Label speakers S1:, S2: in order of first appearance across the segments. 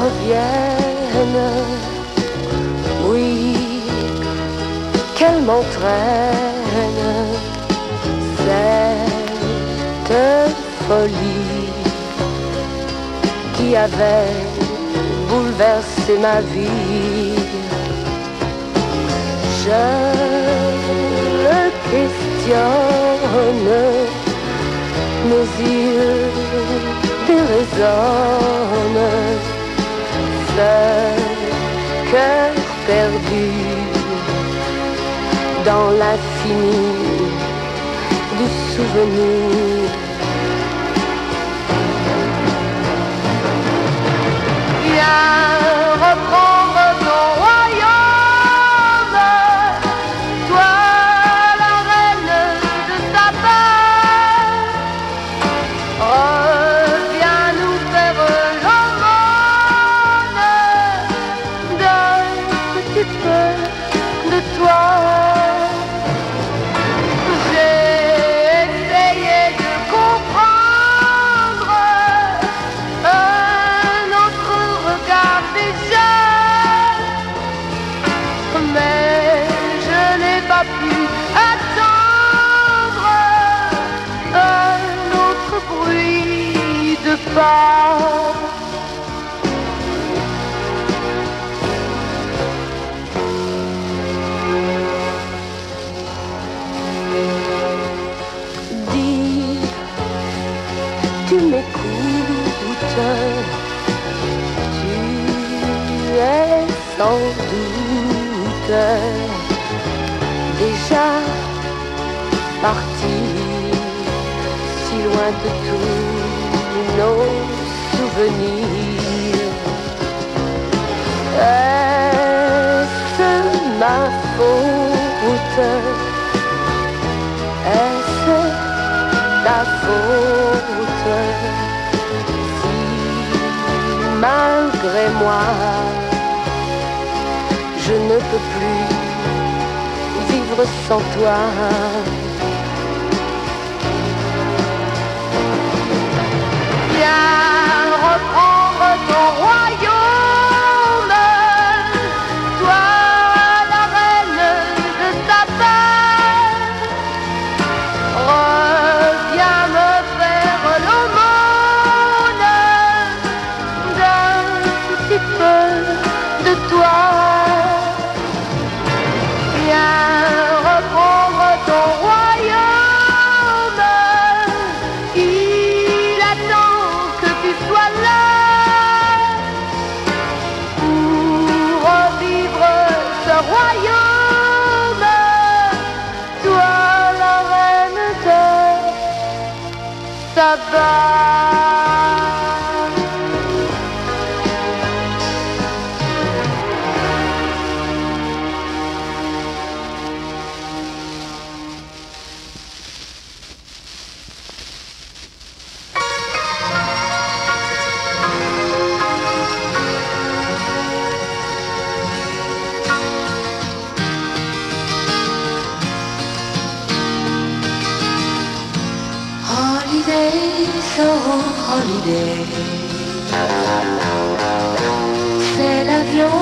S1: revienne, oui, qu'elle m'entraîne, cette folie qui avait bouleversé ma vie. Je le questionne, mais il déraisonne, ce cœur perdu dans l'infini du souvenir. Viens reprendre ton royaume, toi la reine de sapin. Reviens nous faire l'aumône d'un petit peu de toi. Dis, tu m'écoutes, tu es sans doute déjà parti si loin de tout nos souvenirs. Est-ce ma faute? Est-ce ta faute? Si malgré moi je ne peux plus vivre sans toi. Viens reprendre ton royaume, toi la reine de sapin. Reviens me faire l'aumône d'un petit peu de toi. Viens reprendre ton royaume, il attend que tu sois là pour revivre ce royaume, toi la reine de Saba.
S2: So holiday, c'est l'avion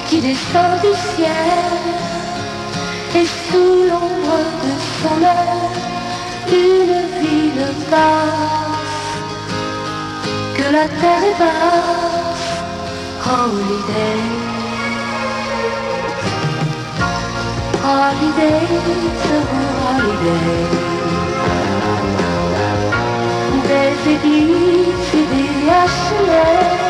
S2: qui descend du ciel et sous l'ombre de son aile, une ville basse, que la terre est basse. Holiday, holiday, so holiday. Des églises et des HLM,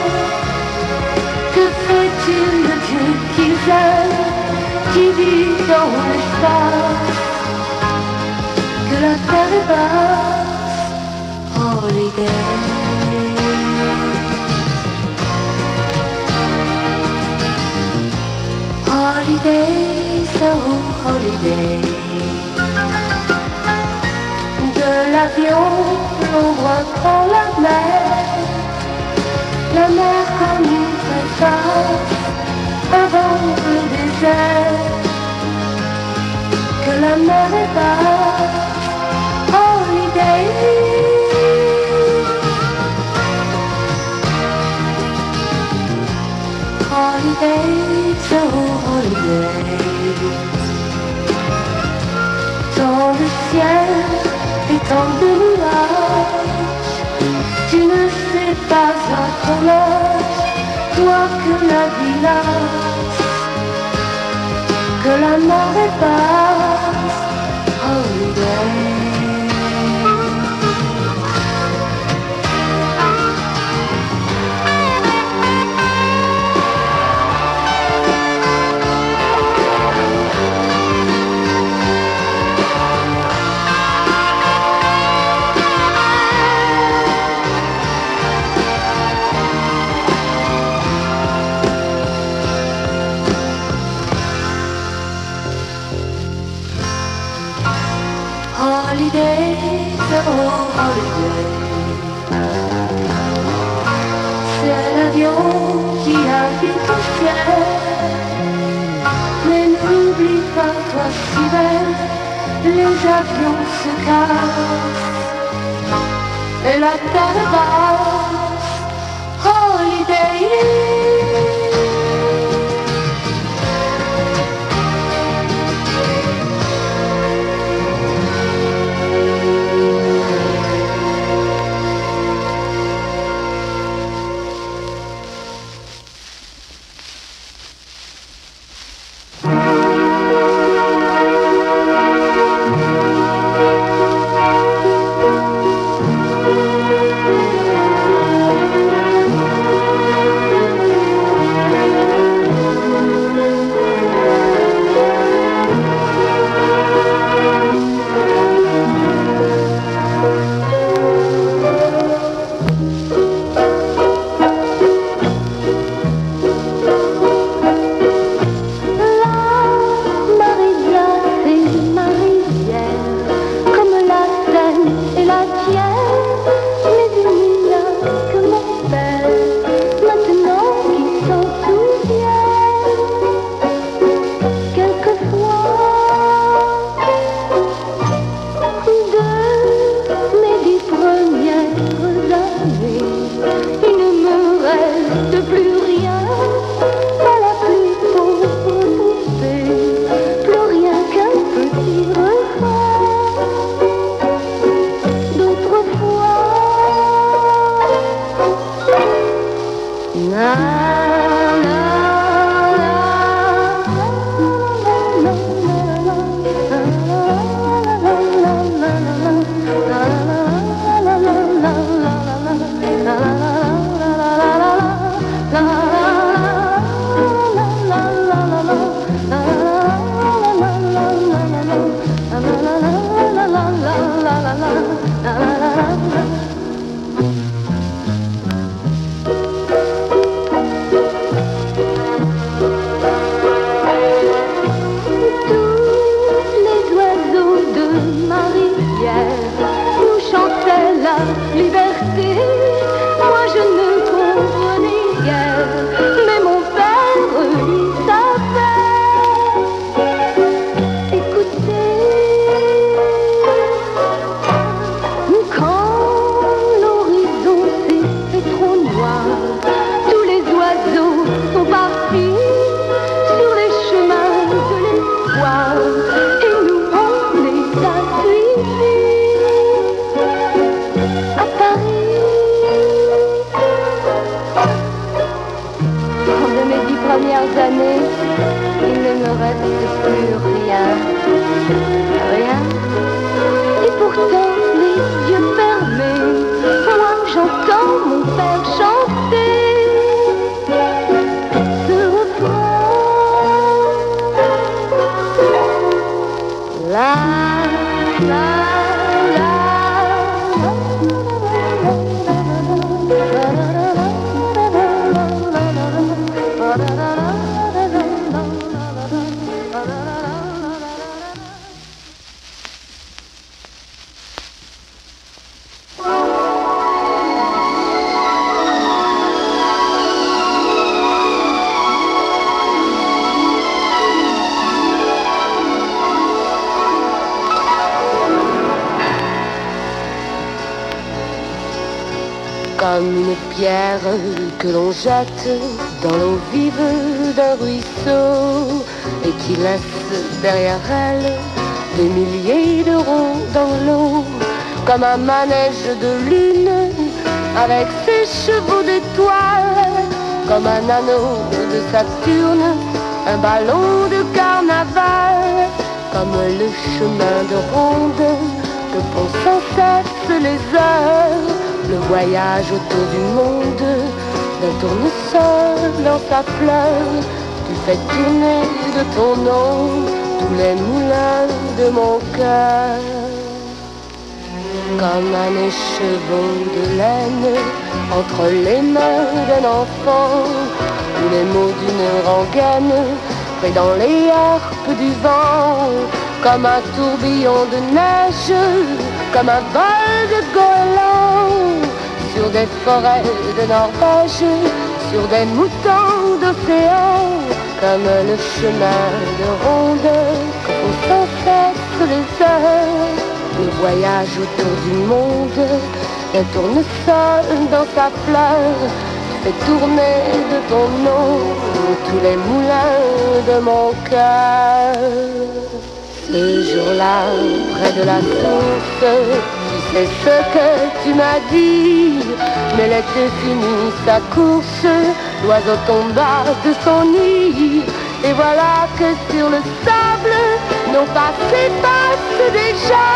S2: que fait-il de Dieu qu'ils aiment, qui vit dans l'espace, que la terre est basse. Holiday, holiday, so holiday. De l'avion, l'ombre prend la mer comme une préface, un ventre désert, que la mer est basse. Holiday, holidays, oh holidays. Tant de ciel et tant de nuages, tu ne sais pas à ton âge, toi que la vie lasse, que la marée passe, holidays. Holidays, oh holidays. C'est l'avion qui habite au ciel. Mais n'oublie pas, toi si belle, les avions se cassent et la terre basse. Holidays.
S1: Comme une pierre que l'on jette dans l'eau vive d'un ruisseau et qui laisse derrière elle des milliers d'euros dans l'eau, comme un manège de lune avec ses chevaux d'étoiles, comme un anneau de Saturne, un ballon de carnaval, comme le chemin de ronde que font sans cesse les heures, le voyage autour du monde d'un tournesol dans sa fleur. Tu fais tourner de ton nom tous les moulins de mon cœur, comme un écheveau de laine entre les mains d'un enfant, ou les mots d'une rengaine faits dans les harpes du vent, comme un tourbillon de neige, comme un vol de goéland sur des forêts de Norvège, sur des moutons d'océan, comme le chemin de ronde que font sans cesse les heures, le voyage autour du monde d'un tournesol dans sa fleur. Tu fais tourner de ton nom tous les moulins de mon cœur. Ce jour-là, près de la source, tu sais ce que tu m'as dit, mais l'été finit sa course, l'oiseau tomba de son nid, et voilà que sur le sable, nos passés passent déjà,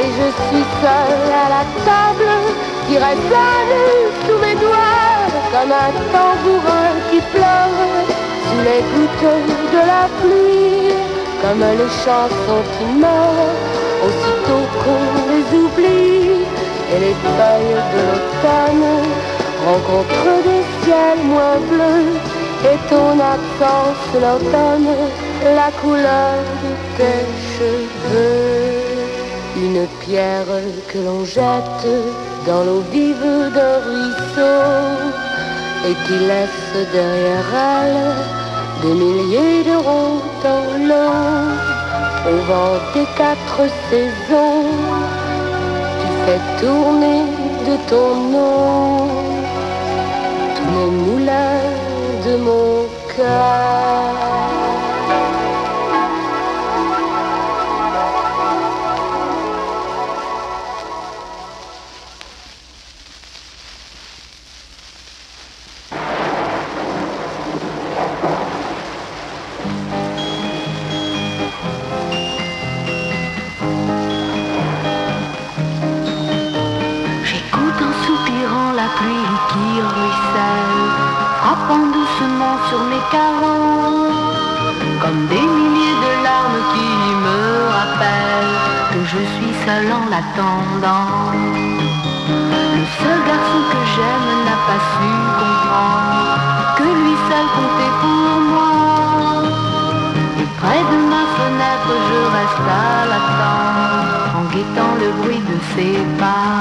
S1: et je suis seule à la table, qui résonne sous mes doigts, comme un tambourin qui pleure, sous les gouttes de la pluie, comme les chansons qui meurent, aussitôt qu'on les oublie, et les feuilles de l'automne rencontrent des ciels moins bleus, et ton absence leur donne la couleur de tes cheveux. Une pierre que l'on jette dans l'eau vive d'un ruisseau, et qui laisse derrière elle des milliers d'euros dans l'eau. Au vent des 4 saisons, tu fais tourner de ton nom tous les moulins de mon cœur.
S2: Frappant doucement sur mes carreaux, comme des milliers de larmes qui me rappellent que je suis seule en l'attendant. Le seul garçon que j'aime n'a pas su comprendre que lui seul comptait pour moi. Et près de ma fenêtre je reste à l'attendre, en guettant le bruit de ses pas.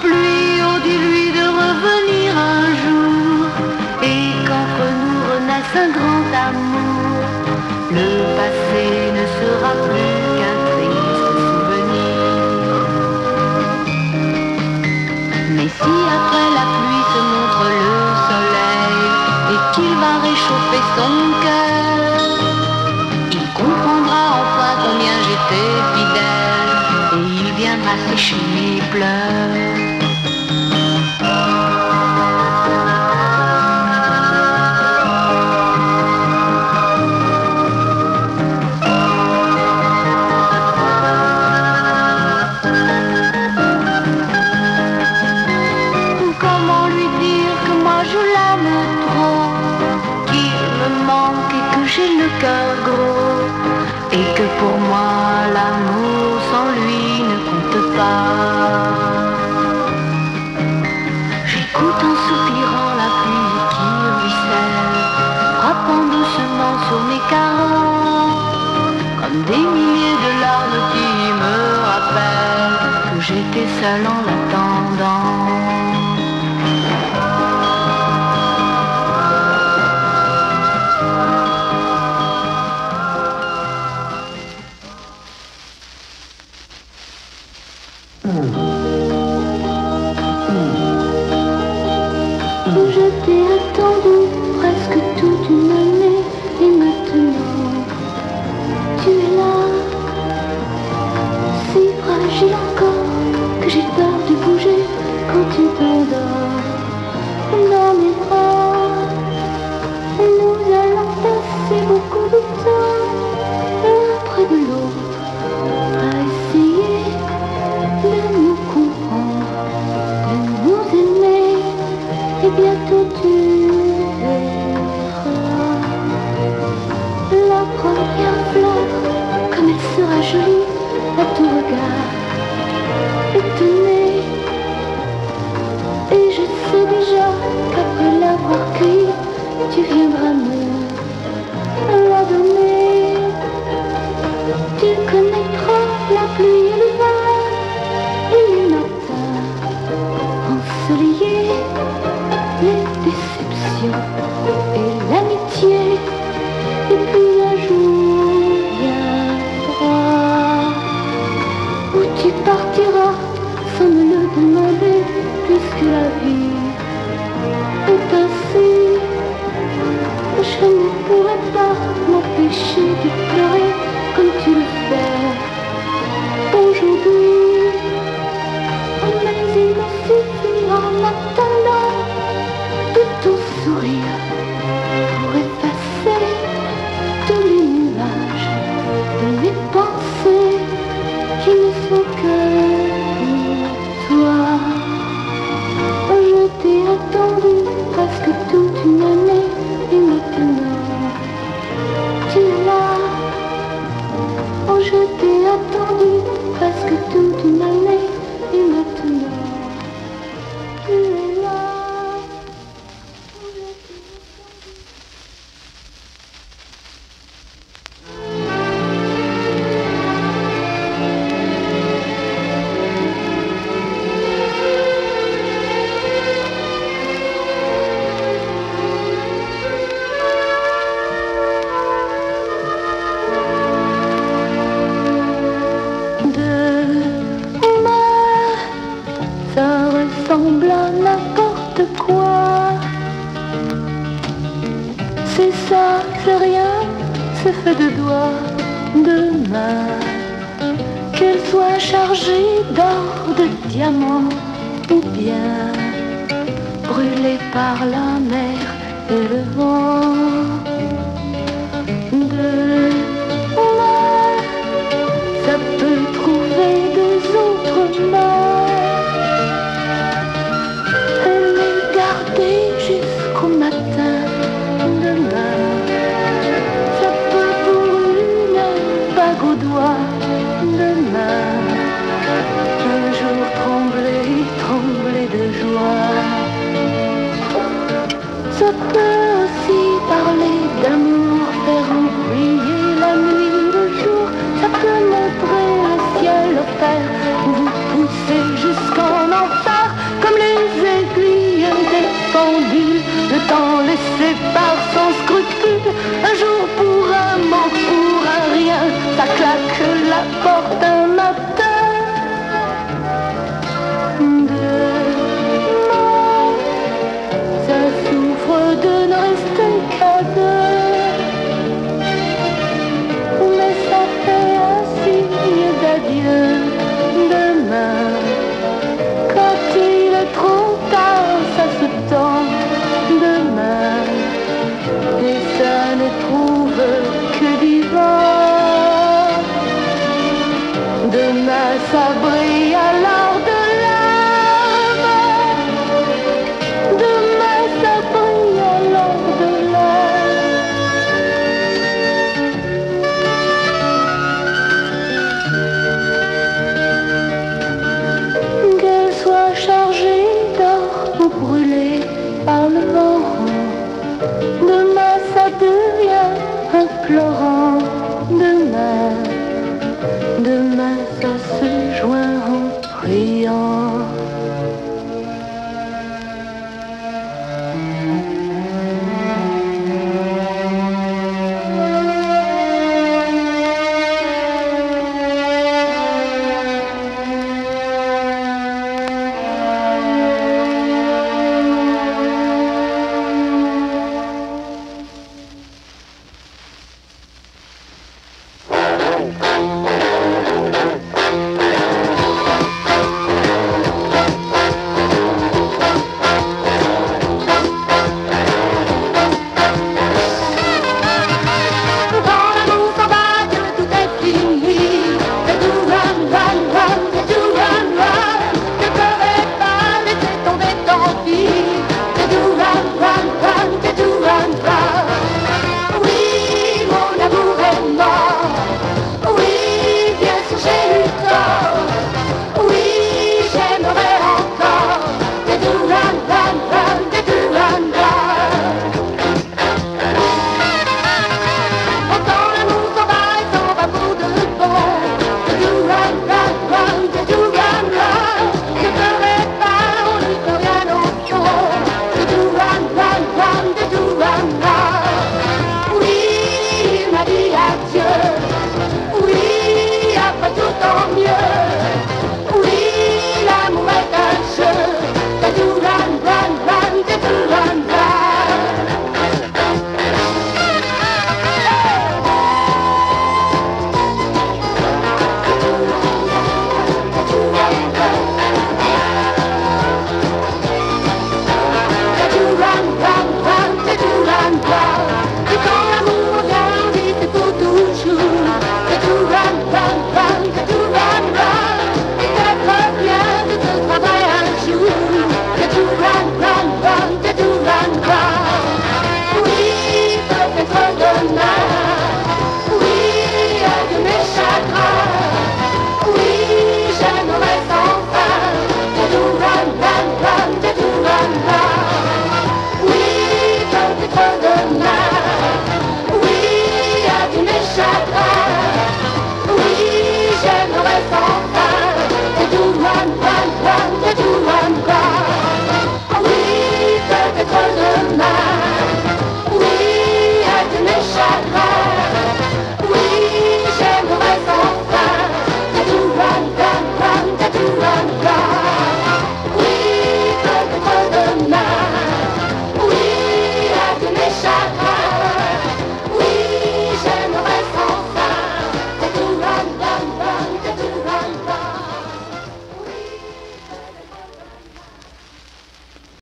S2: Pluie, oh dis-lui de revenir un jour, et qu'entre nous renaisse un grand amour. Le passé ne sera plus qu'un triste souvenir. Mais si après la pluie se montre le soleil, et qu'il va réchauffer son cœur, il comprendra enfin combien j'étais fidèle, et il viendra sécher mes pleurs. J'ai le cœur gros, et que pour moi l'amour sans lui ne compte pas. J'écoute en soupirant la pluie qui ruisselle, frappant doucement sur mes carreaux, comme des milliers de larmes qui me rappellent que j'étais seule en l'attendant. Je t'ai attendu sourire pour effacer tous les nuages de mes pensées qui ne sont que toi. Je t'ai attendu presque toute une année et maintenant tu es là. Oh, je t'ai attendu presque toute une année et maintenant tu es là. Ça ressemble à n'importe quoi. C'est ça, c'est rien, c'est fait de doigts, de main. Qu'elle soit chargée d'or, de diamants ou bien brûlée par la mer et le vent. De moi, ça peut trouver deux autres mains. Jusqu'au matin demain, ça peut pour une bague au doigt demain, un jour trembler, trembler de joie. Ça peut aussi parler d'amour, faire oublier la nuit, le jour. Ça peut montrer un ciel offert, vous pousser jusqu'en enfer, comme les aiguilles des pendules, le temps laissé par sans scrupule. Un jour pour un mot, pour un rien, ça claque la porte un matin. Demain, ça souffre de ne rester qu'à deux, mais ça fait un signe d'adieu. Demain, quand il est trop tard, ça se tend demain, et ça ne trouve que du vent. Demain, ça brille à l'heure de l'âme. Demain, ça brille à l'heure de l'âme. Qu'elle soit chargée d'or ou brûlée par le vent, demain ça devient implorant.